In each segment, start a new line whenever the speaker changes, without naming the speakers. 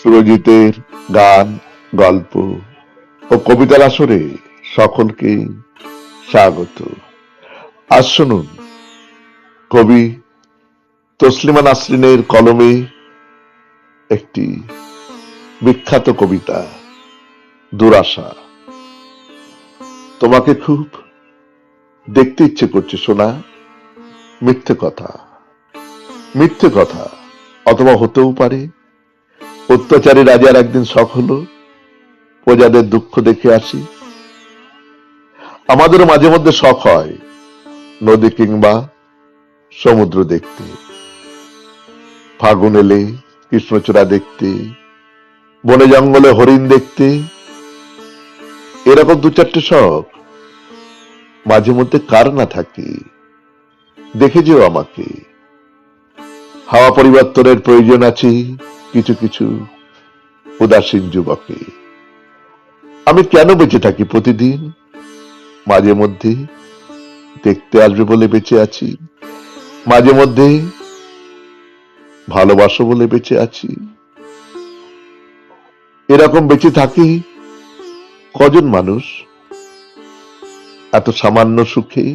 সুরজিতের গান, গল্প ও কবিতার আসরে সকলকে স্বাগত। আজ শুনুন কবি তসলিমা নাসরিনের কলমে একটি বিখ্যাত কবিতা, দুরাশা। তোমাকে খুব দেখতে ইচ্ছে করছে সোনা, মিথ্যে কথা, মিথ্যে কথা, অথবা হতেও পারে অত্যাচারী রাজার একদিন শখ হলো প্রজাদের দুঃখ দেখে আসি। আমাদেরও মাঝে মধ্যে শখ হয় নদী কিংবা সমুদ্র দেখতে, ফাগুন এলে কৃষ্ণচূড়া দেখতে, বনে জঙ্গলে হরিণ দেখতে। এরকম দু চারটে শখ মাঝে মধ্যে কার না থাকে। দেখে যেও আমাকে, হাওয়া পরিবর্তনের প্রয়োজন আছে কিছু কিছু উদাসীন যুবকে। আমি কেন বেঁচে থাকি প্রতিদিন, মাঝে মধ্যে দেখতে আসবে বলে বেঁচে আছি, মাঝে মধ্যে ভালোবাসো বলে বেঁচে আছি। এরকম বেঁচে থাকি কজন মানুষ এত সামান্য সুখে?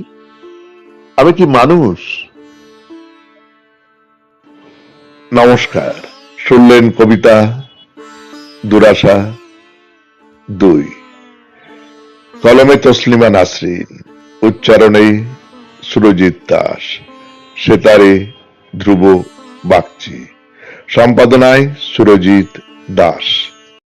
আমি কি মানুষ? নমস্কার, শুনলেন কবিতা দুরাশা 2, কলমে তসলিমা নাসরিন, উচ্চারণে সুরজিৎ দাস, সেতারে ধ্রুব বাগচি, সম্পাদনায় সুরজিৎ দাস।